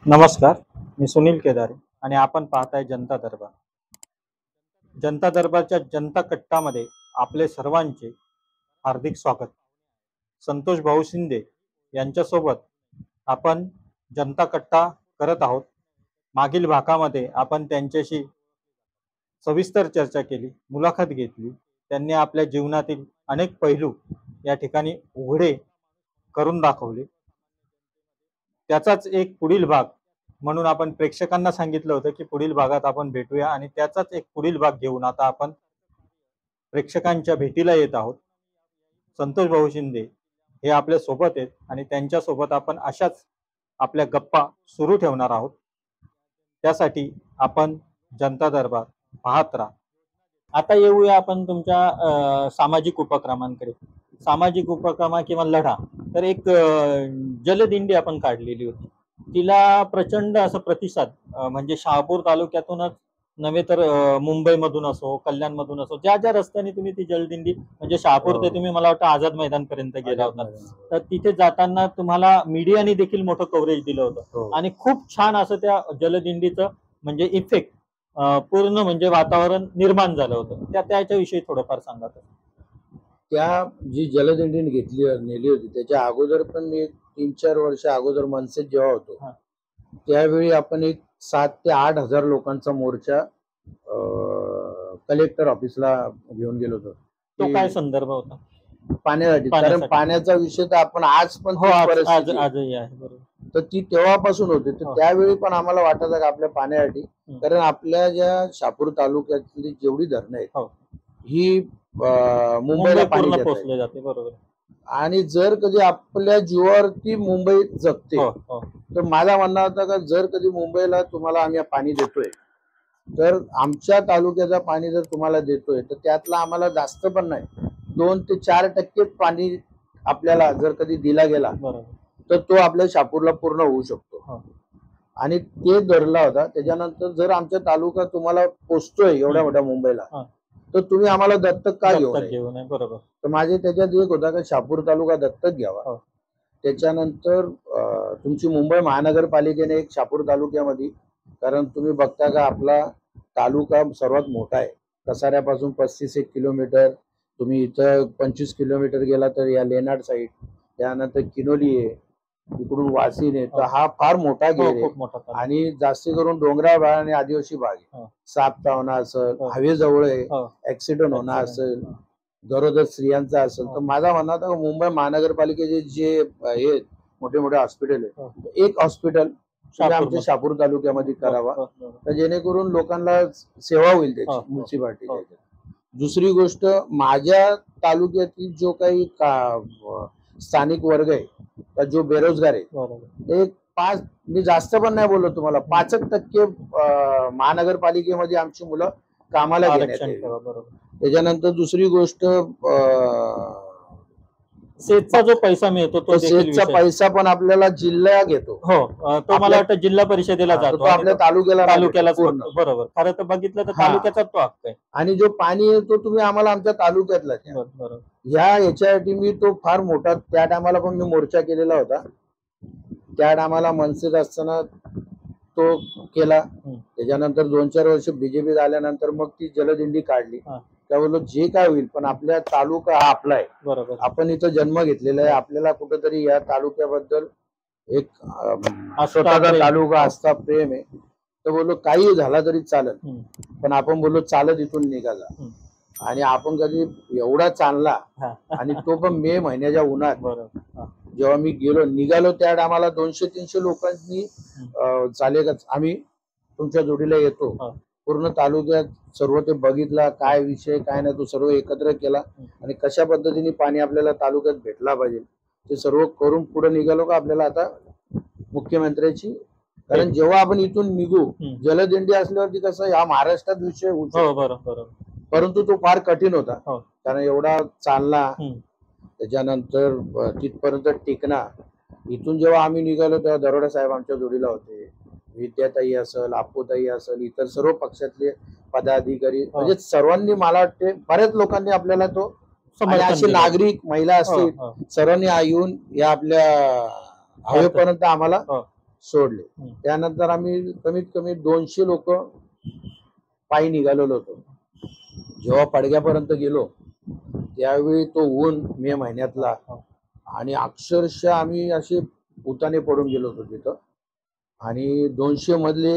नमस्कार, मी सुनील केदारे आणि आपण पाहताय जनता दरबार. जनता दरबारच्या जनता कट्टामध्ये आपले सर्वांचे हार्दिक स्वागत. संतोष भाऊ शिंदे यांच्यासोबत आपण जनता कट्टा करत आहोत. मागील भागामध्ये आपण त्यांच्याशी सविस्तर चर्चा केली, मुलाखत घेतली. त्यांनी आपल्या जीवनातील अनेक पैलू या ठिकाणी उघडे करून दाखवले. त्याचाच एक पुढील भाग म्हणून आपण प्रेक्षकांना सांगितलं होतं की पुढील भागात आपण भेटूया आणि त्याचाच एक पुढील भाग घेऊन आता आपण प्रेक्षकांच्या भेटीला येत आहोत. संतोष भाऊ शिंदे हे आपल्या सोबत आहेत आणि त्यांच्या सोबत आपण अशाच आपल्या गप्पा सुरू ठेवणार आहोत. त्यासाठी आपण जनता दरबार पाहत राहा. आता येऊया आपण तुमच्या सामाजिक उपक्रमांकडे. सामाजिक उपक्रमा किंवा लढा तर एक जलदिंडी आपण काढलेली होती. तिला प्रचंड असं प्रतिसाद म्हणजे शहापूर तालुक्यातूनच नव्हे तर मुंबईमधून असो, कल्याणमधून असो, ज्या ज्या रस्त्याने तुम्ही ती जलदिंडी म्हणजे शहापूर ते तुम्ही मला वाटतं आझाद मैदान पर्यंत गेला होता. तर तिथे जाताना तुम्हाला मीडियाने देखील मोठं कव्हरेज दिलं होतं आणि खूप छान असं त्या जलदिंडीचं म्हणजे इफेक्ट पूर्ण म्हणजे वातावरण निर्माण झालं होतं. त्याच्याविषयी थोडंफार सांगा. त्या जी जलदिंडी नेली होती त्याच्या अगोदर पण मी 3-4 वर्ष अगोदर मनसेत जेव्हा होतो त्यावेळी आपण एक 7 ते 8 हजार लोकांचा मोर्चा कलेक्टर ऑफिसला घेऊन गेलो होतो. तो काय संदर्भ होता? पाण्यासाठी. कारण पाण्याचा विषय तर आपण आज पण आजही आहे. बरोबर. तर ती तेव्हापासून होती. तर त्यावेळी पण आम्हाला वाटायचं की आपल्या पाण्यासाठी, कारण आपल्या ज्या शहापूर तालुक्यातली जेवढी धरणं आहेत ही मुंबईला पाणी पोहोचले जाते. बरोबर. आणि जर कधी आपल्या जीवावरती मुंबई जगते तर माझा म्हणणं होता का जर कधी मुंबईला तुम्हाला आम्ही पाणी देतोय तर आमच्या तालुक्याचं पाणी जर तुम्हाला देतोय तर त्यातला आम्हाला जास्त पण नाही 2 ते 4% पाणी आपल्याला जर कधी दिला गेला तर तो आपल्या शहापूरला पूर्ण होऊ शकतो. आणि ते धरला होता. त्याच्यानंतर जर आमचा तालुका तुम्हाला पोचतोय एवढ्या मोठ्या मुंबईला तर तुम्ही आम्हाला दत्तक का घेऊ नये. बरोबर. तर माझे त्याच्यात एक होता का शहापूर तालुका दत्तक घ्यावा. त्याच्यानंतर तुमची मुंबई महानगरपालिकेने एक शहापूर तालुक्यामध्ये, कारण तुम्ही बघता का आपला तालुका सर्वात मोठा आहे. कसाऱ्यापासून 35 किलोमीटर, तुम्ही इथं 25 किलोमीटर गेला तर या लेनाड साईड, त्यानंतर किनोली आहे, इकडून वासिन आहे. तर हा फार मोठा घेर आहे आणि जास्ती करून डोंगराळ भाग आणि आदिवासी भाग आहे. साप चावणं असेल, हवेजवळ आहे, ऍक्सिडेंट होणं असेल, गरोदर स्त्रियांचा असेल. तर माझा म्हणणं होता मुंबई महानगरपालिकेचे जे हे मोठे मोठे हॉस्पिटल आहे एक हॉस्पिटल आमच्या शहापूर तालुक्यामध्ये करावा तर जेणेकरून लोकांना सेवा होईल त्याची म्युन्सिपाल्टी. दुसरी गोष्ट, माझ्या तालुक्यातील जो काही स्थानिक वर्ग आहे जो बेरोजगार आहे एक 5, मी जास्त पण नाही बोललो तुम्हाला, 5% महानगरपालिकेमध्ये आमची मुलं कामाला घेण्यात येईल. त्याच्यानंतर दुसरी गोष्ट, सेजचा जो पैसा मिळतो तो सेजचा पैसा पण आपल्याला जिल्हा घेतो. तो मला वाटतं जिल्हा परिषदेला जातो, आपल्या तालुक्याला. बरोबर. खरं तर बघितलं तर तालुक्याचा तो हक्क आहे. आणि जो पाणी येतो तुम्ही आम्हाला आमच्या तालुक्यातला ह्या याच्यासाठी मी तो फार मोठा त्या टायमाला पण मी मोर्चा केलेला होता. त्या टायमाला मनसेत असताना तो केला. त्याच्यानंतर 2-4 वर्ष बीजेपी झाल्यानंतर मग ती जलदिंडी काढली. त्या बोललो जे काय होईल पण आपल्या तालुका हा आपला आहे. बरोबर. आपण इथं जन्म घेतलेला आहे. आपल्याला कुठेतरी या तालुक्याबद्दल एक स्वतःचा तालुका असता प्रेम आहे. तर बोललो काही झाला तरी चालेल पण आपण बोललो चालत इथून निघाला. आणि आपण कधी एवढा चालला आणि तो पण मे महिन्याच्या उन्हात. जेव्हा मी निघालो त्या टायमाला 200-300 लोकांनी चालेल आम्ही तुमच्या जोडीला येतो. पूर्ण तालुक्यात सर्व ते बघितला, काय विषय काय नाही तो सर्व एकत्र केला आणि कशा पद्धतीने पाणी आपल्याला तालुक्यात भेटला पाहिजे ते सर्व करून पुढे निघालो का आपल्याला आता मुख्यमंत्र्याची. कारण जेव्हा आपण इथून निघू जलदिंडी असल्यावरती कसं या महाराष्ट्रात विषय होतो परंतु तो फार कठीण होता. कारण एवढा चालला त्याच्यानंतर तिथपर्यंत टिकणा. इथून जेव्हा आम्ही निघालो तेव्हा दरोडा साहेब आमच्या जोडीला होते, विद्याताई असेल, आपूताई असेल, इतर सर्व पक्षातले पदाधिकारी म्हणजे सर्वांनी मला वाटते बऱ्याच लोकांनी आपल्याला तो असे नागरिक महिला असतील सर्वांनी येऊन या आपल्या हवेपर्यंत आम्हाला सोडले. त्यानंतर आम्ही कमीत कमी 200 लोक पायी निघालेलो होतो. जेव्हा पडग्यापर्यंत गेलो त्यावेळी तो ऊन मे महिन्यातला, आणि अक्षरशः आम्ही असे उताने पडून गेलो होतो तिथं. आणि 200 मधले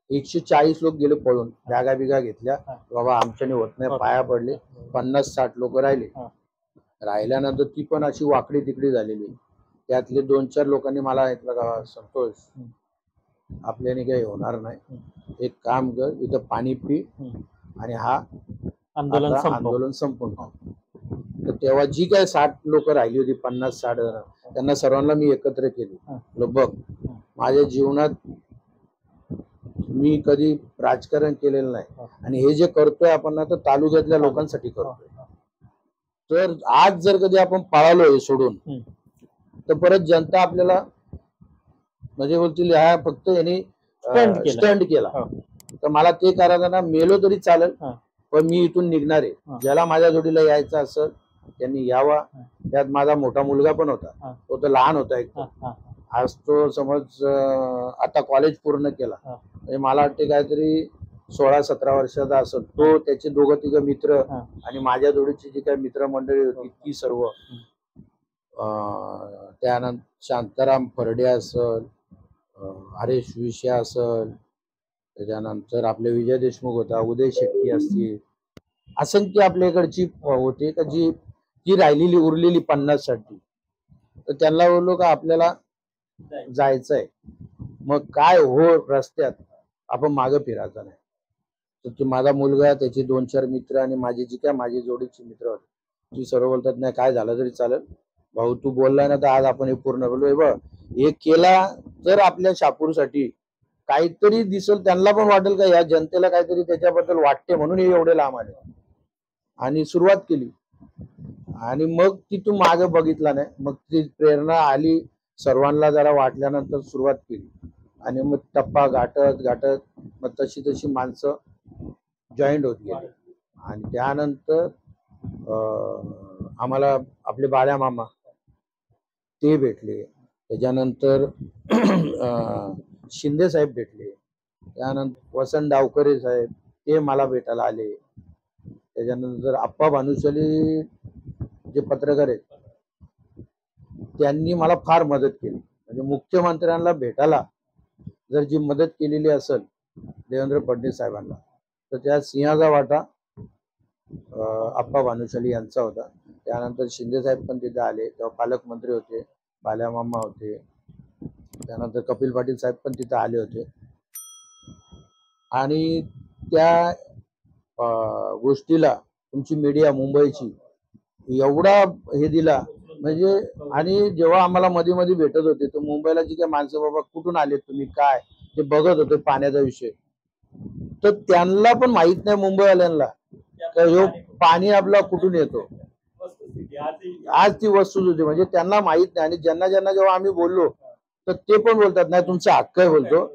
140 लोक गेले पळून, बॅगा बिगा घेतल्या, बाबा आमच्याने होत नाही, पाया पडले. 50-60 लोक राहिल्यानंतर ती पण अशी वाकडी तिकडी झालेली. त्यातले 2-4 लोकांनी मला ऐकलं का, संतोष आपल्याने काही होणार नाही, एक काम कर, इथं पाणी पी आणि हा आंदोलन संपून. तर तेव्हा जी काय 60 लोक राहिली होती, 50-60 जण, त्यांना सर्वांना मी एकत्र केली. बघ, माझ्या जीवनात मी कधी राजकारण केलेलं नाही, आणि हे जे करतोय आपण ना, तर तालुक्यातल्या लोकांसाठी करतोय. तर आज जर कधी आपण पळालो हे सोडून, तर परत जनता आपल्याला म्हणजे बोलतील ह्या फक्त यांनी स्टंट केला. तर मला ते करायचं ना, मेलो तरी चालेल, पण मी इथून निघणार आहे. ज्याला माझ्या जोडीला यायचं असेल त्यांनी यावा. त्यात माझा मोठा मुलगा पण होता, तो तर लहान होता एकदम. आज तो समज आता कॉलेज पूर्ण केला, म्हणजे मला वाटते काहीतरी 16-17 वर्षाचा असेल तो. त्याचे 2-3 मित्र आणि माझ्या जोडीची जी काही मित्रमंडळी होती ती सर्व, त्यानंतर शांताराम फरडे असल, हरेश विषय असल, त्याच्यानंतर आपले विजय देशमुख होता, उदय शेट्टी असतील, असंख्य आपल्याकडची होते का जी राहिलेली उरलेली 50-60. तर त्यांना बोललो का आपल्याला जायचंय, मग काय हो रस्त्यात आपण मागं फिरायचं नाही. तर ते माझा मुलगा, त्याचे 2-4 मित्र आणि माझी जी काय माझी जोडीची मित्र होती, ती सर्व बोलतात नाही काय झालं तरी चालेल भाऊ, तू बोललाय ना तर आज आपण हे पूर्ण बोलू. बघ, हे केला तर आपल्या शापूरसाठी काहीतरी दिसल, त्यांना पण वाटेल का या जनतेला काहीतरी त्याच्याबद्दल वाटते, म्हणून हे एवढे लांब आले. आणि सुरुवात केली, आणि मग तिथून मागे बघितला नाही. मग ती प्रेरणा आली, सर्वांना जरा वाटल्यानंतर सुरुवात केली, आणि मग टप्पा गाठत गाठत मग तशी तशी माणसं जॉईंट होत गेली. आणि त्यानंतर आम्हाला आपले बाळ्या मामा ते भेटले, त्याच्यानंतर शिंदे साहेब भेटले, त्यानंतर वसंत डावकरे साहेब ते मला भेटायला आले, त्याच्यानंतर आप्पा भानुशाली जे पत्रकार आहेत त्यांनी मला फार मदत केली. म्हणजे मुख्यमंत्र्यांना भेटायला जर जी मदत केलेली असेल देवेंद्र फडणवीस साहेबांना, तर त्या सिंहाचा वाटा आप्पा भानुशाली यांचा होता. त्यानंतर शिंदे साहेब पण तिथे आले, तेव्हा पालकमंत्री होते, बाल्या मामा होते, त्यानंतर कपिल पाटील साहेब पण तिथे आले होते. आणि त्या गोष्टीला तुमची मीडिया मुंबईची एवढा हे दिला म्हणजे. आणि जेव्हा आम्हाला मध्ये मध्ये भेटत होते तर मुंबईला जी काय माणसं, बाबा कुठून आले तुम्ही, काय ते बघत होते पाण्याचा विषय, तर त्यांना पण माहित नाही मुंबईवाल्यांना हे पाणी आपला कुठून येतो. आज ती वस्तू होती म्हणजे त्यांना माहित नाही. आणि ज्यांना ज्यांना जेव्हा आम्ही बोललो तर ते पण बोलतात नाही तुमचा हक्क आहे, बोलतो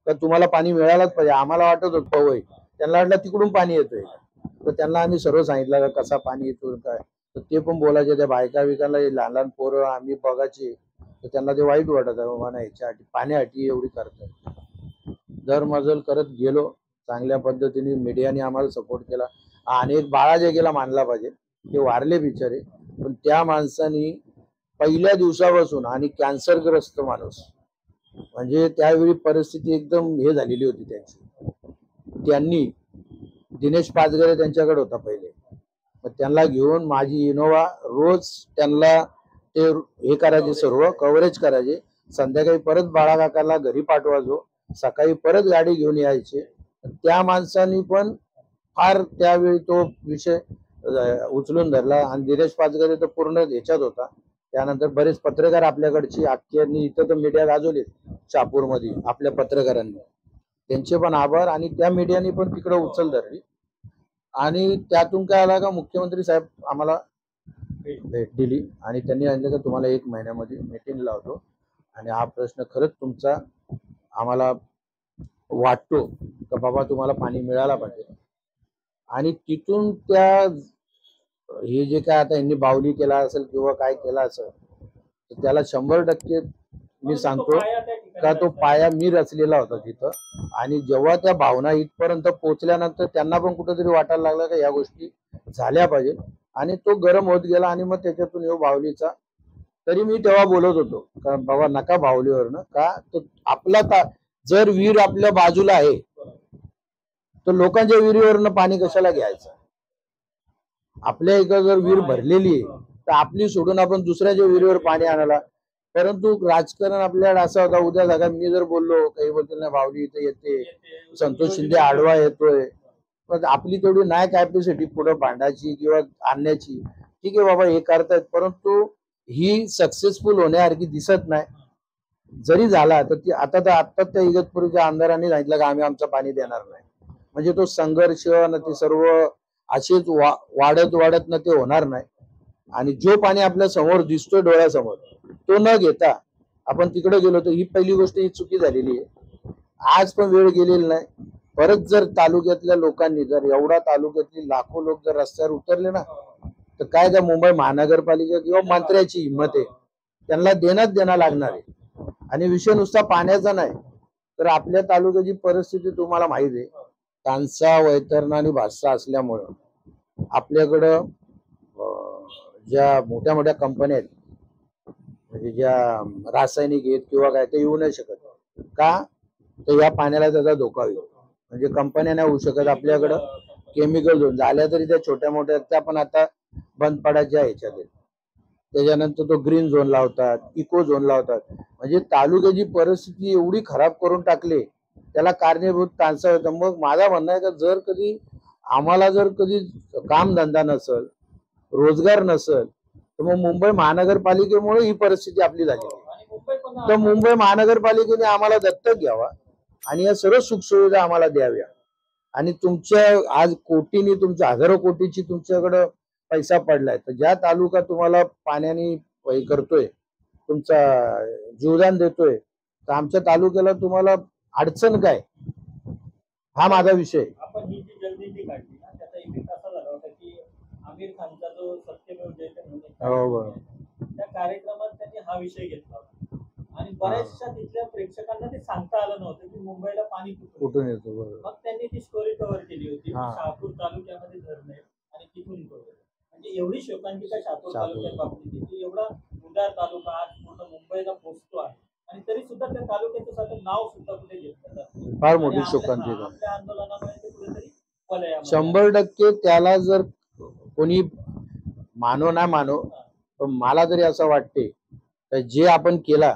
तर तुम्हाला पाणी मिळालंच पाहिजे. आम्हाला वाटत होतं पवई, त्यांना वाटलं तिकडून पाणी येतोय, तर त्यांना आम्ही सर्व सांगितलं का कसा पाणी येतो काय, तर ते पण बोलायचे. त्या बायका बिकाला लहान लहान पोरं आम्ही बघायचे, तर त्यांना ते वाईट वाटत आहे, बाबा ह्याच्यासाठी पाण्यासाठी एवढी करतात. दर मजल करत गेलो, चांगल्या पद्धतीने मीडियाने आम्हाला सपोर्ट केला. आणि एक बाळा जे गेला मानला पाहिजे, ते वारले बिचारे, पण त्या माणसानी पहिल्या दिवसापासून, आणि कॅन्सरग्रस्त माणूस, म्हणजे त्यावेळी परिस्थिती एकदम हे झालेली होती त्यांची. त्यांनी दिनेश पाचगरे त्यांच्याकडे होता पहिले, मग त्यांना घेऊन माझी इनोवा रोज त्यांना ते हे करायचे, सर्व कव्हरेज करायचे. संध्याकाळी परत बाळाकाकाला घरी पाठवायचो, सकाळी परत गाडी घेऊन यायचे. त्या माणसांनी पण फार त्यावेळी तो विषय उचलून धरला. आणि दिनेश पाचगरे तर पूर्ण ह्याच्यात होता. त्यानंतर बरेच पत्रकार आपल्याकडची आख्यांनी इथं तर मीडिया गाजवली शहापूरमध्ये आपल्या पत्रकारांनी, त्यांचे पण आभार. आणि त्या मीडियाने पण तिकडे उचल धरली. आणि त्यातून काय आला का, मुख्यमंत्री साहेब आम्हाला भेट दिली आणि त्यांनी सांगितलं की तुम्हाला 1 महिन्यामध्ये मीटिंग लावतो आणि हा प्रश्न खरंच तुमचा आम्हाला वाटतो का बाबा तुम्हाला पाणी मिळायला पाहिजे. आणि तिथून त्या हे जे काय आता यांनी बावली केला असेल किंवा काय केला असेल तर त्याला 100% मी सांगतो का तो पाया मी रचलेला होता तिथं. आणि जेव्हा त्या भावना इथपर्यंत पोहोचल्यानंतर त्यांना पण कुठेतरी वाटायला लागलं का या गोष्टी झाल्या पाहिजे, आणि तो गरम होत गेला. आणि मग त्याच्यातून येऊ बाहुलीचा. तरी मी तेव्हा बोलत होतो का बाबा नका बाहुलीवरनं, का तो आपला जर विहीर आपल्या बाजूला आहे तर लोकांच्या विहिरीवरनं पाणी कशाला घ्यायचं. आपल्या इकडे जर विहीर भरलेली आहे तर आपली सोडून आपण दुसऱ्याच्या विहिरीवर पाणी आणायला. परंतु राजकारण आपल्याकडे असं होता, उद्या जागा मी जर बोललो काही बोलतो ना बाहुली इथे येते, संतोष शिंदे आडवा येतोय, पण आपली तेवढी नाही कॅपॅसिटी पुढे भांडायची किंवा आणण्याची. ठीक आहे बाबा हे करतायत, परंतु ही सक्सेसफुल होण्यासारखी दिसत नाही. जरी झाला तर ती आता त्या इगतपुरीच्या आमदारांनी सांगितलं का आम्ही आमचं पाणी देणार नाही. म्हणजे तो संघर्ष न ते सर्व असेच वाढत वाढत ना ते होणार नाही. आणि जो पाणी आपल्या समोर दिसतोय डोळ्यासमोर तो न घेता आपण तिकडे गेलो तर ही पहिली गोष्ट ही चुकी झालेली आहे. आज पण वेळ गेलेली नाही. परत जर तालुक्यातल्या लोकांनी जर एवढा तालुक्यातली लाखो लोक जर रस्त्यावर उतरले ना तर काय त्या मुंबई महानगरपालिका किंवा मंत्र्याची हिंमत आहे, त्यांना देणं लागणार आहे. आणि विषय नुसता पाण्याचा नाही तर आपल्या तालुक्याची परिस्थिती तुम्हाला माहिती आहे. तानसा, वैतरणा आणि भातसा असल्यामुळं आपल्याकडं ज्या मोठ्या मोठ्या कंपन्या आहेत म्हणजे ज्या रासायनिक आहेत किंवा काय ते येऊ नाही शकत. का तर या पाण्याला त्याचा धोका होईल. म्हणजे कंपन्या नाही होऊ शकत आपल्याकडं. केमिकल झोन झाल्या तरी त्या छोट्या मोठ्या त्या पण आता बंद पडायच्या ह्याच्यात आहेत. त्याच्यानंतर तो ग्रीन झोन लावतात, इको झोन लावतात. म्हणजे तालुक्याची परिस्थिती एवढी खराब करून टाकली, त्याला कारणीभूत तानसा होतं. मग माझा म्हणणं आहे का जर कधी आम्हाला जर कधी कामधंदा नसल, रोजगार नसल तर मग मुंबई महानगरपालिकेमुळे ही परिस्थिती आपली झाली. तर मुंबई महानगरपालिकेने आम्हाला दत्तक घ्यावा आणि या सर्व सुखसुविधा आम्हाला द्याव्या. आणि तुमच्या आज कोटीनी तुमच्या हजारो कोटीची तुमच्याकडं पैसा पडलाय, तर ज्या तालुका तुम्हाला पाण्याने हे करतोय, तुमचा जीवदान देतोय, तर आमच्या तालुक्याला तुम्हाला अडचण काय, हा माझा विषय. आपण ही जी जलनीती काढली ना त्याचा इफेक्ट असा झाला होता की आमिर खानचा जो सत्यमेव जयते त्या कार्यक्रमात त्यांनी हा विषय घेतला होता आणि बऱ्याचशा तिथल्या प्रेक्षकांना ते सांगता आलं नव्हतं की मुंबईला पाणी कुठून येतं. मग त्यांनी ती स्टोरी कव्हर केली होती. शहापूर तालुक्यामध्ये धरण आहे आणि तिथून म्हणजे एवढी शोकांतिका शहापूर तालुक्यात बाबतीत की एवढा उदार तालुका आज पूर्ण मुंबईला पोहोचतो आहे आणि तरी सुद्धा त्या तालुक्याचं साधं नाव सुद्धा कुठे घेतलं जातं. फार मोठी शोकांतिका. आपल्या आंदोलनामुळे ते कुठेतरी 100% त्याला जर कोणी मानो ना मानो पण मला तरी असं वाटते तर जे आपण केला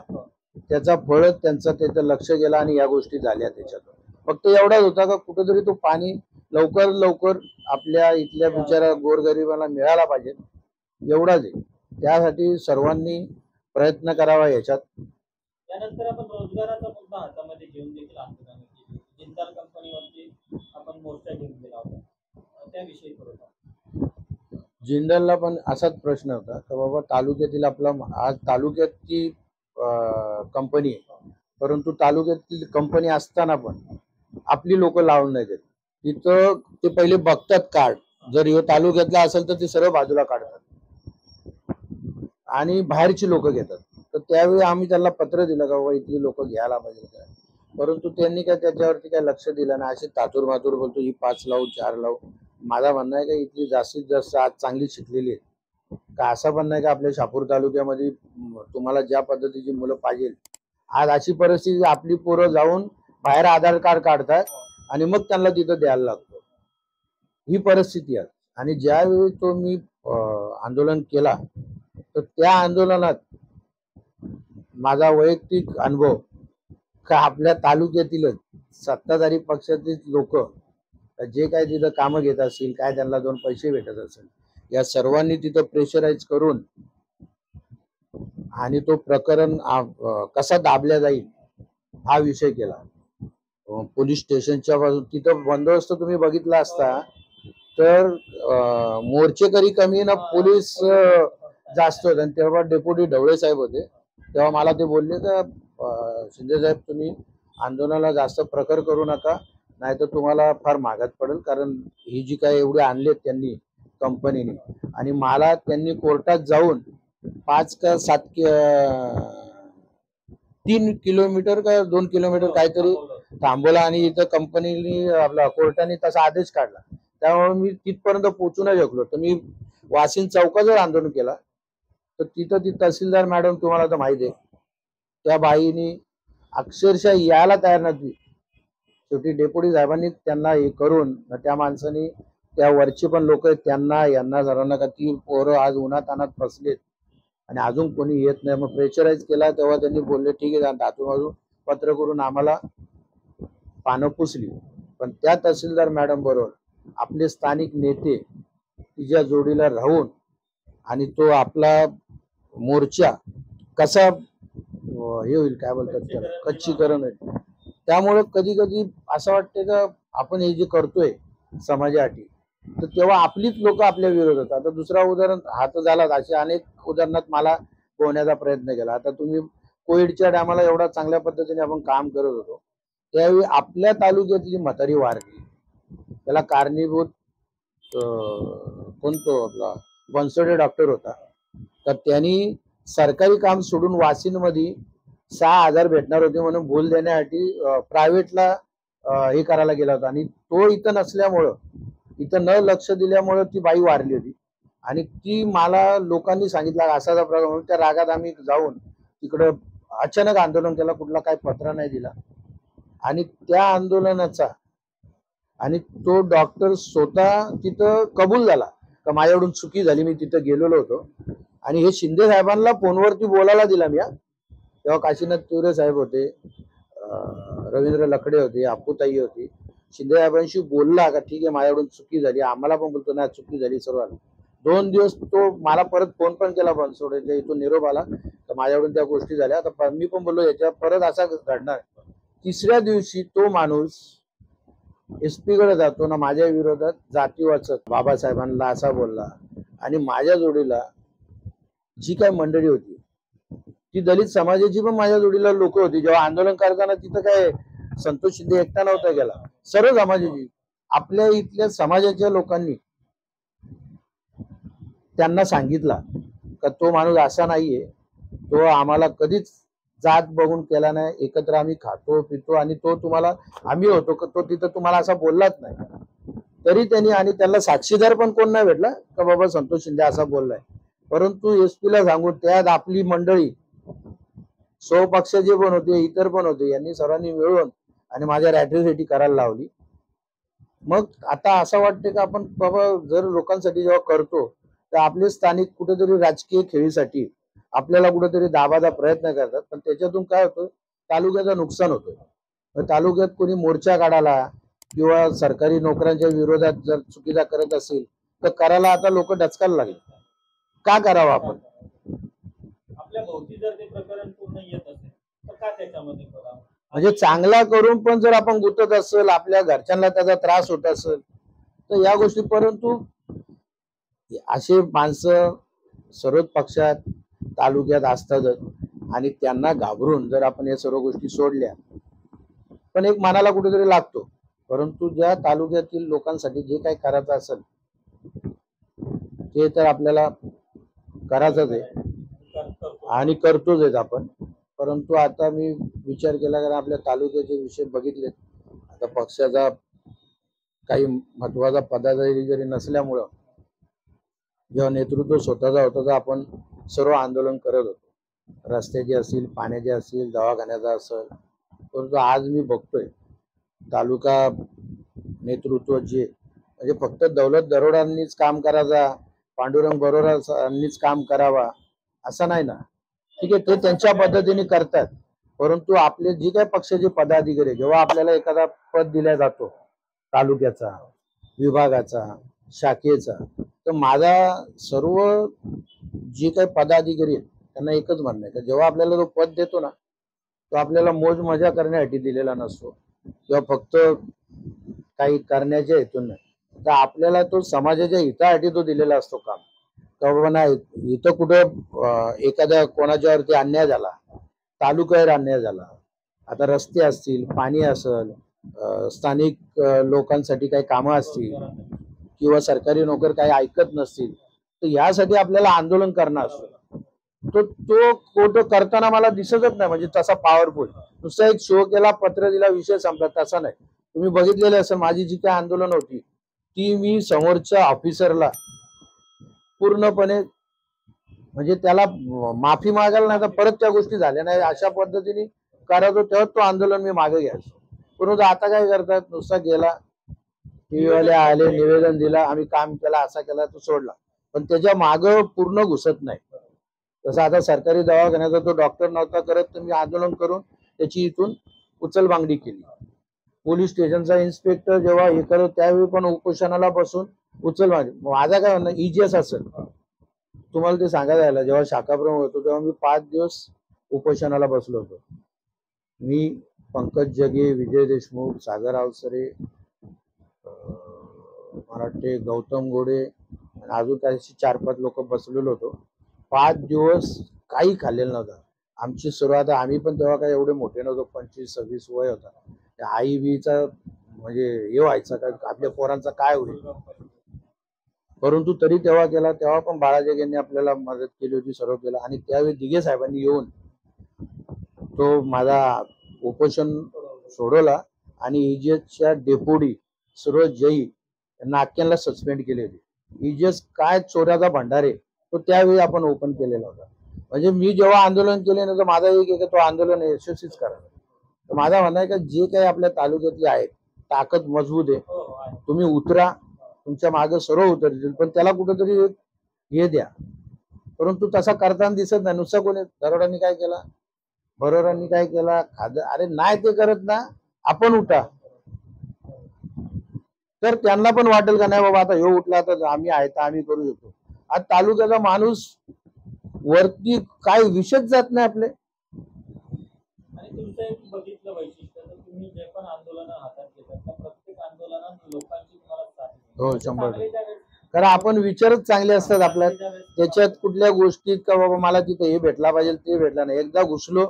त्याचा फळ त्याचं लक्ष गेला आणि या गोष्टी झाल्या. त्याच्यात फक्त एवढाच होता का कुठेतरी तो पाणी लवकर आपल्या इथल्या बिचारा गोरगरिबाला मिळाला पाहिजे, एवढाच आहे. त्यासाठी सर्वांनी प्रयत्न करावा याच्यात. त्यानंतर आपण रोजगाराचा मुद्दा हातामध्ये घेऊन देखील आंदोलन केले. जिंदाल कंपनीवरती आपण मोर्चा घेऊन गेला होता, त्याविषयी थोडं. जिंदालला पण असाच प्रश्न होता की बाबा तालुक्यातील आपला आज तालुक्यातली कंपनी आहे, परंतु तालुक्यातील कंपनी असताना पण आपली लोक लावून नाही देत. तिथं ते पहिले बघतात कार्ड, जर हे तालुक्यातला असेल तर ते सर्व बाजूला काढतात आणि बाहेरची लोक घेतात. तर त्यावेळी आम्ही त्यांना पत्र दिलं का बाबा इथली लोक घ्यायला पाहिजे काय, परंतु त्यांनी काय त्याच्यावरती काय लक्ष दिलं नाही. असे तातूर मातूर बोलतो ही 5 लावू 4 लावू. माझा म्हणणं आहे का इथली जास्तीत जास्त आज चांगली शिकलेली आहेत का, असं पण नाही का आपल्या शहापूर तालुक्यामध्ये तुम्हाला ज्या पद्धतीची मुलं पाहिजे. आज अशी परिस्थिती आपली पोरं जाऊन बाहेर आधार कार्ड काढतात आणि मग त्यांना तिथं द्यायला लागतो, ही परिस्थिती आहे. आणि ज्यावेळी तो मी आंदोलन केला तर त्या आंदोलनात माझा वैयक्तिक अनुभव का आपल्या तालुक्यातीलच सत्ताधारी पक्षातील लोक जे काय तिथं कामं घेत असतील, काय त्यांना 2 पैसे भेटत असेल, या सर्वांनी तिथं प्रेशराईज करून आणि तो प्रकरण कसा दाबल्या जाईल हा विषय केला. पोलीस स्टेशनच्या बाजू तिथं बंदोबस्त तुम्ही बघितला असता तर मोर्चेकरी कमी ना पोलीस जास्त होते. आणि तेव्हा डेप्युटी ढवळे साहेब होते, तेव्हा मला ते बोलले का शिंदे साहेब तुम्ही आंदोलनाला जास्त प्रखर करू नका, नाही तर तुम्हाला फार महागात पडेल. कारण ही जी काय एवढे आणलेत त्यांनी कंपनीने, आणि मला त्यांनी कोर्टात जाऊन 5 का 7 3 किलोमीटर का 2 किलोमीटर काहीतरी थांबवला आणि इथं कंपनीने आपला कोर्टाने तसा आदेश काढला, त्यामुळे मी तिथपर्यंत पोहोचू नाही शकलो. तर मी वाशिम चौकाजवळ आंदोलन केला. तर तिथं ती तहसीलदार मॅडम तुम्हाला तर माहिती आहे, त्या बाईनी अक्षरशः यायला तयार नव्हती. शेवटी डेप्युटी साहेबांनी त्यांना हे करून त्या माणसानी, त्या वरचे पण लोक आहेत त्यांना यांना सर्वांना का ती पोरं आज उन्हात अनात फसलेत आणि अजून कोणी येत नाही, मग प्रेशराईज केला. तेव्हा त्यांनी बोलले ठीक आहे, दातून पत्र करून आम्हाला पानं पुसली. पण त्या तहसीलदार मॅडम बरोबर आपले स्थानिक नेते तिच्या जोडीला राहून आणि तो आपला मोर्चा कसा हे होईल, काय बोलतात त्याला, कच्चीकरण होईल. त्यामुळे कधी कधी असं वाटतं का आपण हे जे करतोय समाजासाठी, तर तेव्हा आपलीच लोक आपल्या विरोधात. आता दुसरा उदाहरण हा तर झाला, असे अनेक उदाहरणात मला पोहण्याचा प्रयत्न केला. आता तुम्ही कोविडच्या टायमाला एवढा चांगल्या पद्धतीने आपण काम करत होतो, त्यावेळी आपल्या तालुक्यातली म्हातारी वारली. त्याला कारणीभूत कोणतो आपला बनसोडे डॉक्टर होता. तर त्यांनी सरकारी काम सोडून वाशिममध्ये 6,000 भेटणार होते म्हणून भूल देण्यासाठी प्रायव्हेटला हे करायला गेला होता. आणि तो इथं नसल्यामुळं, इथं न लक्ष दिल्यामुळं ती बाई वारली होती. आणि ती मला लोकांनी सांगितलं असा प्रकार म्हणून त्या रागात आम्ही जाऊन तिकडं अचानक आंदोलन केलं, कुठला काही पत्र नाही दिला. आणि त्या आंदोलनाचा आणि तो डॉक्टर स्वतः तिथं कबूल झाला का माझ्याकडून चुकी झाली, मी तिथं गेलेलो होतो. आणि हे शिंदे साहेबांना फोनवरती बोलायला दिला मी. तेव्हा काशीनाथ तिवरे साहेब होते, रवींद्र लकडे होते, अप्पूताई होती. शिंदे साहेबांशी बोलला का ठीक आहे माझ्याकडून चुकी झाली, आम्हाला पण बोलतो ना चुकी झाली सर्वांना. 2 दिवस तो मला परत फोन पण केला बनसोडेच्या इथून निरोप आला तर माझ्याकडून त्या गोष्टी झाल्या. आता मी पण बोललो याच्या परत असा घडणार. 3ऱ्या दिवशी तो माणूस SP कडे जातो ना, माझ्या विरोधात जातीवाचक बाबासाहेबांना असा बोलला. आणि माझ्या जोडीला जी काय मंडळी होती ती दलित समाजाची पण माझ्या जोडीला लोक होती. जेव्हा आंदोलन करताना तिथं काय संतोष शिंदे एकटा नव्हता गेला, सर्व समाजाची, आपल्या इथल्या समाजाच्या लोकांनी त्यांना सांगितला का तो माणूस असा नाहीये, तो आम्हाला कधीच जात बघून केला नाही, एकत्र आम्ही खातो पितो आणि तो तुम्हाला आम्ही होतो तो तिथं तुम्हाला असा बोललाच नाही. तरी त्यांनी, आणि त्याला साक्षीदार पण कोण नाही भेटला का बाबा संतोष शिंदे असा बोललाय. परंतु SP ला सांगून त्यात आपली मंडळी स्वपक्षाचे पण होते, इतर पण होते, यांनी सर्वांनी मिळून आणि माझ्या रॅट्रिसिटी करायला लावली. मग आता असं वाटतं का आपण बाबा जर लोकांसाठी जेव्हा करतो तर आपले स्थानिक कुठेतरी राजकीय खेळीसाठी आपल्याला कुठेतरी दाबाचा प्रयत्न करतात, पण त्याच्यातून काय होतं, तालुक्याचं नुकसान होतं. तालुक्यात कोणी मोर्चा काढायला किंवा सरकारी नोकऱ्यांच्या विरोधात जर चुकीचा करत असेल तर करायला आता लोक डचकायला लागले. का करावं आपण? आपल्या भोवती जर ते प्रकरण पूर्ण येत असेल तर का त्याच्यामध्ये करावं? म्हणजे चांगला करून पण जर आपण गुंतत असेल, आपल्या घरच्यांना त्याचा त्रास होत असेल तर या गोष्टी. परंतु असे माणसं सर्वच पक्षात तालुक्यात असतातच आणि त्यांना घाबरून जर आपण या सर्व गोष्टी सोडल्या पण एक मनाला कुठेतरी लागतो. परंतु ज्या तालुक्यातील लोकांसाठी जे काही करायचं असेल ते तर आपल्याला करायचंच आहे आणि करतोच आहेत आपण. परंतु आता मी विचार केला, कारण आपल्या तालुक्याचे विषय बघितले, आता पक्षाचा काही महत्वाचा पदाधिकारी जरी नसल्यामुळं जेव्हा नेतृत्व स्वतःचा होतं तर आपण सर्व आंदोलन करत होतो, रस्त्याचे असतील, पाण्याचे असतील, दवाखान्याचा असेल. परंतु आज मी बघतोय तालुका नेतृत्व जे म्हणजे फक्त दौलत दरोडांनीच काम करायचा, पांडुरंग बरोबरांनीच काम करावा असं नाही ना. ठीक आहे, ते त्यांच्या पद्धतीने करतात. परंतु आपले जे काही पक्षाचे पदाधिकारी जेव्हा आपल्याला एखादा पद दिला जातो तालुक्याचा, विभागाचा, शाखेचा, तर माझा सर्व जे काही पदाधिकारी आहेत त्यांना एकच म्हणणं आहे की जेव्हा आपल्याला तो पद देतो ना तो आपल्याला मोज मजा करण्यासाठी दिलेला नसतो किंवा फक्त काही करण्याच्या हेतून नाही, तर आपल्याला तो समाजाच्या हितासाठी तो दिलेला असतो काम. तर नाही इथं कुठं एखाद्या कोणाच्यावरती अन्याय झाला, तालुक्यावर अन्याय झाला, आता रस्ते असतील, पाणी असेल, स्थानिक लोकांसाठी काही कामं असतील किंवा सरकारी नोकर काही ऐकत नसतील, तर यासाठी आपल्याला आंदोलन करणं असतं. तो फोटो करताना मला दिसतच नाही, म्हणजे तसा पॉवरफुल. नुसता एक शो केला, पत्र दिला, विषय संपला, तसा नाही. तुम्ही बघितलेले असेल माझी जी काही आंदोलन होती ती मी समोरच्या ऑफिसरला पूर्णपणे म्हणजे त्याला माफी मागायला नाही तर परत त्या गोष्टी झाल्या नाही अशा पद्धतीने करायचो, तेव्हा तो आंदोलन मी मागे घ्यायचो. परंतु आता काय करतात, नुसता गेला, टीव्हीवाले आले, निवेदन दिला, आम्ही काम केला, असा केला, तो सोडला, पण त्याच्या मागं पूर्ण घुसत नाही. तसं आता सरकारी दवाखान्याचा तो डॉक्टर नव्हता करत, तर मी आंदोलन करून त्याची इथून उचलबांगडी केली. पोलीस स्टेशनचा इन्स्पेक्टर जेव्हा हे करत त्यावेळी पण उपोषणाला बसून उचलबांगडी. माझा काय म्हणणं, इजिएस असेल तुम्हाला ते सांगायला यायला, जेव्हा शाखाप्रमुख होतो तेव्हा मी 5 दिवस उपोषणाला बसलो होतो. मी, पंकज जगे, विजय देशमुख, सागर अवसरे, मला वाटते गौतम घोडे आणि अजून काही 4-5 लोक बसलेलो होतो. 5 दिवस काही खाल्लेलं नव्हतं. आमची सुरुवात, आम्ही पण तेव्हा काही एवढे मोठे नव्हतो, 25-26 वय होता. त्या आई बीचा म्हणजे हे व्हायचा का आपल्या पोरांचा काय होईल, परंतु तरी तेव्हा केला. तेव्हा पण बाळाजग यांनी आपल्याला मदत केली होती, सर्व केलं. आणि त्यावेळी दिघे साहेबांनी येऊन तो माझा उपोषण सोडवला आणि इजिएसच्या डेपुटी सर्व जई यांना अख्ख्यांना सस्पेंड केले होते. इजिएस काय चोऱ्याचा भंडार आहे तो त्यावेळी आपण ओपन केलेला होता. म्हणजे मी जेव्हा आंदोलन केले ना, तर माझा एक तो आंदोलन यशस्वीच करायचं. तर माझा म्हणणं आहे का जे काही आपल्या तालुक्यातले आहेत, ताकद मजबूत आहे, तुम्ही उतरा, तुमच्या मागे सर्व उतरतील, पण त्याला कुठेतरी हे द्या. परंतु तसा करताना दिसत नाही. नुसतं कोणी दरोड्यांनी काय केला, बरोबरांनी काय केला, अरे नाही ते करत ना, आपण उठा, तर त्यांना पण वाटेल का नाही बाबा आता ह्यो उठला तर आम्ही आहे तर आम्ही करू शकतो. आज तालुक्याचा माणूस वरती काय विषयच जात नाही आपले. आणि तुमचं एक बघितलं वैशिष्ट्य, तर तुम्ही जे पण आंदोलन हातात घेतात त्या प्रत्येक आंदोलनात लोकांची तुम्हाला साथ. हो, 100%. कारण आपण विचारच चांगले असतात आपल्या, त्याच्यात कुठल्या गोष्टीत का बाबा मला तिथे हे भेटला पाहिजे ते भेटला नाही, एकदा घुसलो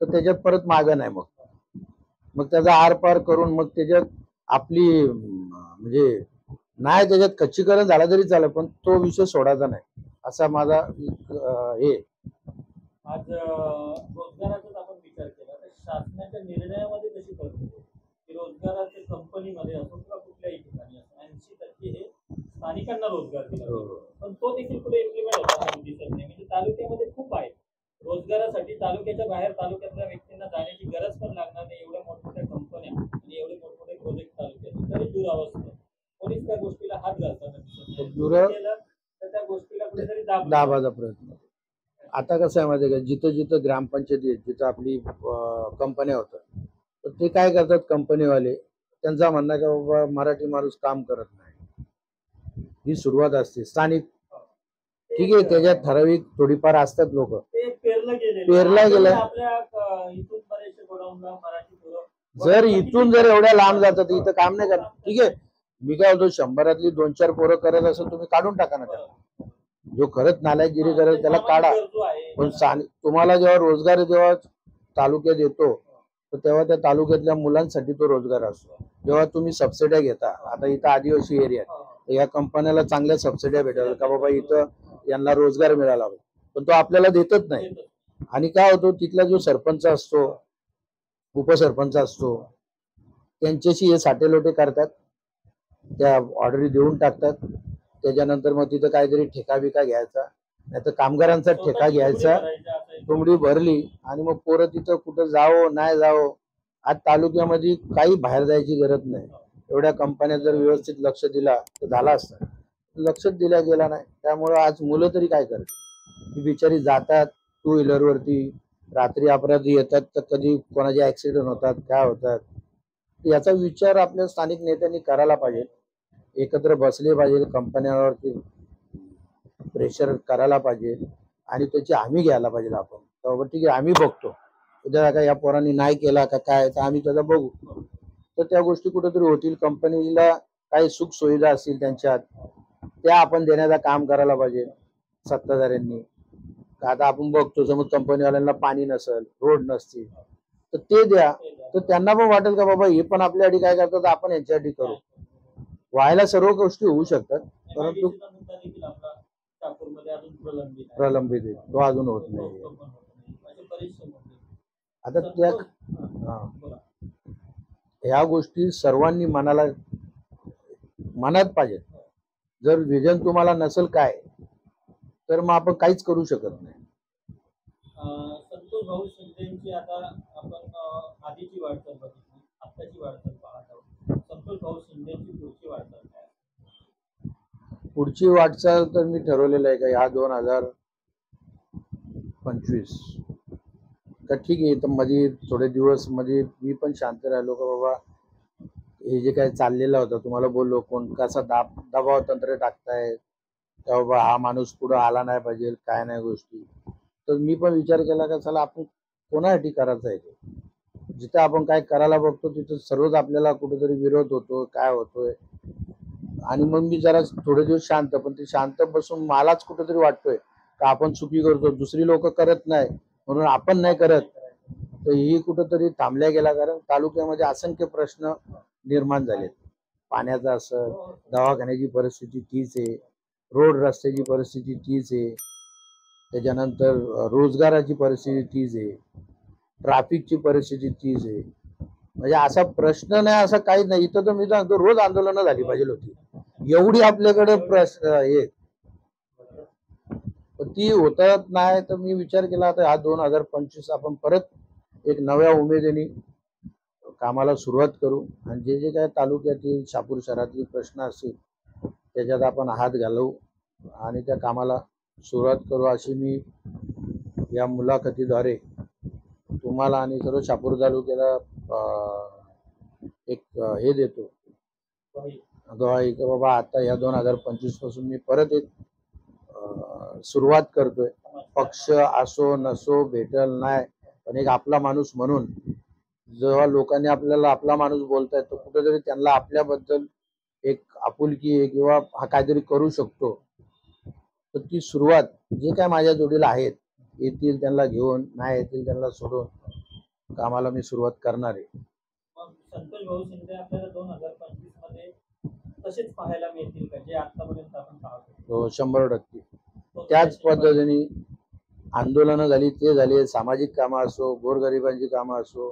तर त्याच्यात परत मागं नाही. मग त्याचा आरपार करून मग त्याच्यात आपली म्हणजे नाही त्याच्यात खच्चीकरण झाला तरी चालेल, पण तो विषय सोडायचा नाही, असा माझा हे. आज रोजगाराचाच आपण विचार केला तर शासनाच्या निर्णयामध्ये कशी तरतूद की रोजगाराच्या कंपनीमध्ये असो किंवा कुठल्याही ठिकाणी असो 80% हे स्थानिकांना रोजगार दिला, पण तो देखील पुढे इम्प्लिमेंट होताना दिसत नाही. म्हणजे तालुक्यामध्ये खूप आहे रोजगारासाठी, तालुक्याच्या बाहेर तालुक्यातल्या व्यक्तींना जाण्याची गरज पण लागणार नाही. एवढ्या मोठमोठ्या कंपन्या आणि एवढे मोठमोठे प्रोजेक्ट तालुक्यात, तरी दुरावस्था पोलीस त्या गोष्टीला हात घालताना तर त्या गोष्टीला कुठेतरी दाबाचा प्रयत्न. आता कसं आहे माहिती आहे का, जिथं जिथं ग्रामपंचायती आहेत, जिथं आपली कंपन्या होतात, तर ते काय करतात कंपनीवाले, त्यांचा म्हणणं आहे का बाबा मराठी माणूस काम करत नाही, ही सुरुवात असते. स्थानिक ठीक आहे, त्याच्यात ठराविक थोडीफार असतात लोक, पेरला गेलं. जर इथून जर एवढ्या लांब जातात तर इथं काम नाही करत. ठीक आहे, मी काय होतो 100रातली 2-4 पोरं करत असेल तुम्ही काढून टाका ना त्याला. जो खरंच नालायकगिरी करेल त्याला काढा. पण तुम्हाला जेव्हा रोजगार जेव्हा तालुक्यात येतो तर तेव्हा त्या तालुक्यातल्या मुलांसाठी तो रोजगार असतो. जेव्हा तुम्ही सबसिड्या घेता, आता इथं आदिवासी एरिया आहे, या कंपन्याला चांगल्या सबसिड्या भेटायला का बाबा इथं यांना रोजगार मिळाला, पण तो आपल्याला देतच नाही. आणि काय होतो, तिथला जो सरपंच असतो, उपसरपंच असतो, त्यांच्याशी हे साटेलोटे करतात, त्या ऑर्डरी देऊन टाकतात. त्याच्यानंतर मग तिथं काहीतरी ठेका बिका घ्यायचा, नाही तर कामगारांचा ठेका घ्यायचा, तुमडी भरली आणि मग पोरं तिथं कुठं जावं नाही जावं. आज तालुक्यामध्ये काही बाहेर जायची गरज नाही. एवढ्या कंपन्या जर व्यवस्थित लक्ष दिला तर झाला असता, लक्षच दिल्या गेला नाही. त्यामुळं आज मुलं तरी काय करतात, ती बिचारी जातात 2 व्हीलरवरती, रात्री अपराधी येतात तर कधी कोणाचे ऍक्सिडेंट होतात, काय होतात. याचा विचार आपल्या स्थानिक नेत्यांनी करायला पाहिजे, एकत्र बसले पाहिजे, कंपन्यांवरती प्रेशर करायला पाहिजे आणि त्याची हमी घ्यायला पाहिजे. आपण तर ठीक आहे, आम्ही बघतो उद्या का या पोरांनी नाही केला का काय, तर आम्ही त्याचा बघू, तर त्या गोष्टी कुठेतरी होतील. कंपनीला काही सुख सुविधा असतील त्यांच्यात, त्या आपण देण्याचं काम करायला पाहिजे सत्ताधाऱ्यांनी. आता आपण बघतो समज कंपनीवाल्यांना पाणी नसेल, रोड नसतील, तर ते द्या, तर त्यांना पण वाटेल का बाबा हे पण आपल्यासाठी काय करतात, आपण यांच्यासाठी करू. व्हायला सर्व गोष्टी होऊ शकतात, परंतु शहापूरमध्ये अजून प्रलंबित आहे, तो अजून होत नाही. असे बरेचसे मुद्दे. आता त्या ह्या गोष्टी सर्वांनी मनात पाहिजे. जर विजन तुम्हाला नसेल काय, तर मग आपण काहीच करू शकत नाही. संतोष भाऊ शिंदेची आता आपण आधीची वाटचाल बघितली, आत्ताची वाटचाल पाहत आहोत. संतोष भाऊ शिंदेची पुढची वाटचाल काय? पुढची वाटचाल तर मी ठरवलेलं आहे का ह्या 2025 तर ठीक आहे. तर मध्ये थोडे दिवस मध्ये मी पण शांत राहिलो का बाबा हे जे काही चाललेलं होतं, तुम्हाला बोललो कोण कसा दबाव तंत्र टाकताय का बाबा हा माणूस पुढे आला नाही पाहिजे, काय नाही गोष्टी. तर मी पण विचार केला का चला आपण कोणासाठी करायचं आहे. जिथं आपण काय करायला बघतो तिथं सर्वच आपल्याला कुठेतरी विरोध होतो, काय होतोय. आणि मग मी जरा थोडे दिवस शांत, पण ते शांत बसून मलाच कुठेतरी वाटतोय का आपण चुकी करतो, दुसरी लोक करत नाही म्हणून आपण नाही करत. तर ही कुठेतरी थांबल्या गेला, कारण तालुक्यामध्ये असंख्य प्रश्न निर्माण झालेत. पाण्याचा असं, दवाखान्याची परिस्थिती तीच आहे, रोड रस्त्याची परिस्थिती तीच आहे, त्याच्यानंतर रोजगाराची परिस्थिती तीच आहे, ट्रॅफिकची परिस्थिती तीच आहे. म्हणजे असा प्रश्न नाही असं काहीच नाही. इथं तर मी सांगतो रोज आंदोलनं झाली पाहिजे होती, एवढी आपल्याकडे प्रश्न आहेत, ती होत नाही. तर मी विचार केला आता हा 2025 आपण परत एक नव्या उमेदीने कामाला सुरुवात करू आणि जे जे काय तालुक्यातील शहापूर शहरातील प्रश्न असतील त्याच्यात आपण हात घालवू आणि त्या कामाला सुरुवात करू, अशी मी या मुलाखतीद्वारे तुम्हाला आणि सर्व शहापूर तालुक्याला एक हे देतो गवाही की बाबा आता या 2025 पासून मी परत एक सुरुवात करतोय. पक्ष असो नसो भेटल नाही, पण एक आपला माणूस म्हणून जेव्हा लोकांनी आपल्याला आपला माणूस बोलतायत तर कुठेतरी त्यांना आपल्याबद्दल एक आपुलकी आहे किंवा हा काहीतरी करू शकतो. तर ती सुरुवात जे काय माझ्या जोडीला आहेत, येतील त्यांना घेऊन, नाही येतील त्यांना सोडून कामाला मी सुरुवात करणार आहे. संतोष भाऊ शिंदे आपल्याला 2025 मध्ये तसेच पाहायला मिळतील का जे आतापर्यंत आपण पाहतो? 100% त्याच पद्धतीने आंदोलनं झाली ते झाले, सामाजिक कामं असो, गोरगरिबांची कामं असो,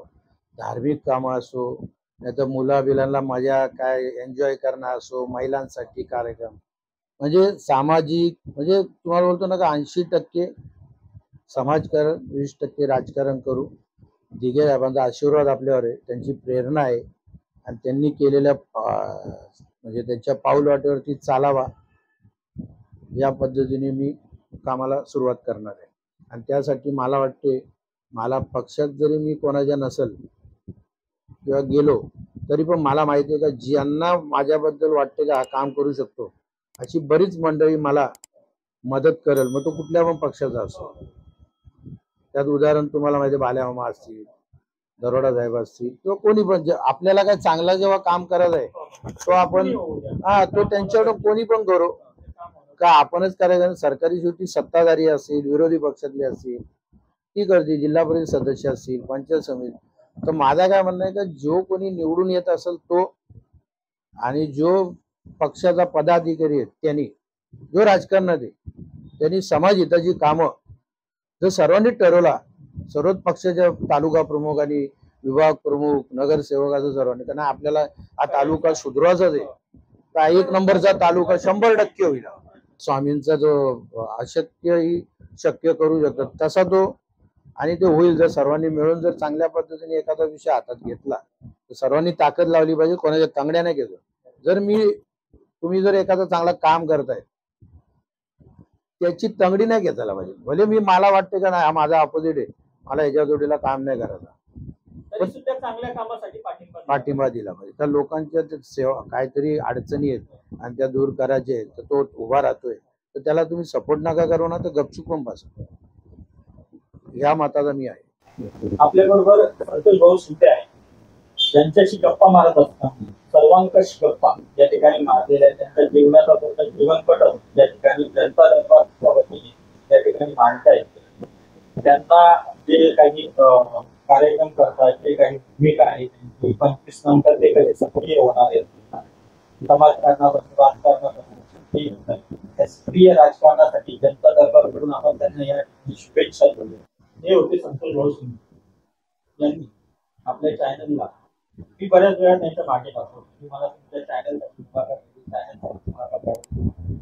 धार्मिक कामं असो, नाही तर मुलाबिलांना मजा काय एन्जॉय करणं असो, महिलांसाठी कार्यक्रम, म्हणजे सामाजिक, म्हणजे तुम्हाला बोलतो ना का 80% समाजकारण 20% राजकारण करू. दिघे साहेबांचा आशीर्वाद आपल्यावर आहे, त्यांची प्रेरणा आहे आणि त्यांनी केलेल्या म्हणजे त्यांच्या पाऊल वाटेवरती चालावा या पद्धतीने मी कामाला सुरुवात करणार आहे. आणि त्यासाठी मला वाटते मला पक्षात जरी मी कोणाच्या नसेल किंवा गेलो तरी पण मला माहिती आहे का ज्यांना माझ्याबद्दल वाटते का हा काम करू शकतो अशी बरीच मंडळी मला मदत करेल, मग तो कुठल्या पण पक्षाचा असो. त्यात उदाहरण तुम्हाला माहिती बाल्या मामा असतील, दरोडा साहेब असतील किंवा कोणी पण आपल्याला काय चांगला जेव्हा काम करायचं आहे तो आपण तो त्यांच्याकडून कोणी पण करू का आपणच करायचं. सरकारी शेवटी सत्ताधारी असतील, विरोधी पक्षातले असतील, ती करते, जिल्हा परिषद सदस्य असतील, पंचायत समिती. तर माझा काय म्हणणं आहे का जो कोणी निवडून येत असेल तो आणि जो पक्षाचा पदाधिकारी आहे त्यांनी, जो राजकारणात आहे त्यांनी समाज हिताची कामं जर सर्वांनी ठरवला, सर्वच पक्षाच्या तालुका प्रमुख आणि विभाग प्रमुख, नगरसेवक असं सर्वांनी, कारण आपल्याला हा तालुका सुधारायचाच आहे. का 1 नंबरचा तालुका 100% होईल. स्वामींचा जो अशक्य ही शक्य करू शकतात तसा तो, आणि ते होईल जर सर्वांनी मिळून जर चांगल्या पद्धतीने एखादा विषय हातात घेतला तर सर्वांनी ताकद लावली पाहिजे, कोणाच्या तंगड्या नाही घेतो. जर तुम्ही जर एखादं चांगलं काम करताय त्याची तंगडी नाही घेतायला पाहिजे. भले मला वाटते का नाही हा माझा अपोजिट आहे, मला ह्याच्या जोडीला काम नाही करायचं, पण चांगल्या कामासाठी पाठिंबा दिला पाहिजे. तर लोकांच्या सेवा काहीतरी अडचणी आहेत आणि त्या दूर करायचे तर तो उभा राहतोय तर त्याला तुम्ही सपोर्ट नका करू ना, तर गपचूप पण बसा. या मताचा मी आहे. आपल्याबरोबर संतोष भाऊ शिंदे आहे, त्यांच्याशी गप्पा मारत असताना सर्वांकष गप्पा या ठिकाणी मारलेल्या त्यांच्या जीवनाचा पूर्ण जीवनपट या ठिकाणी जनता दरबाराच्या त्या ठिकाणी मांडता येते. त्यांना जे काही कार्यक्रम करतात, जे काही भूमिका आहे 25 नंतर ते कसे सक्रिय होणार आहेत समाजकारणापासून, राजकारणापासून सक्रिय राजकारणासाठी जनता दरबारकडून आपण त्यांना या शुभेच्छा दिल्या. हे होते संतोष भाऊ शिंदे यांनी आपल्या चॅनलला, मी बऱ्याच वेळा त्यांच्या मागे टाकतो की मला तुमच्या चॅनल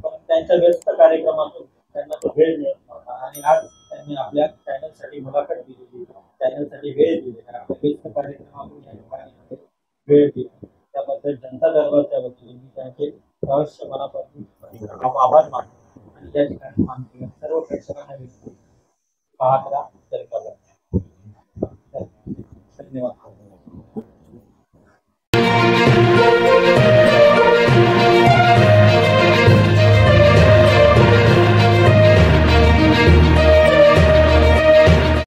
पण त्यांच्या व्यस्त कार्यक्रमातून त्यांना तो वेळ मिळत नव्हता आणि आज त्यांनी आपल्या चॅनलसाठी मुलाखत दिलेली, चॅनलसाठी वेळ दिलेला, आपल्या व्यस्त कार्यक्रमातून या ठिकाणी वेळ दिला. त्याबद्दल जनता दरबारच्या वतीने मी त्यांचे सहर्ष मनापासून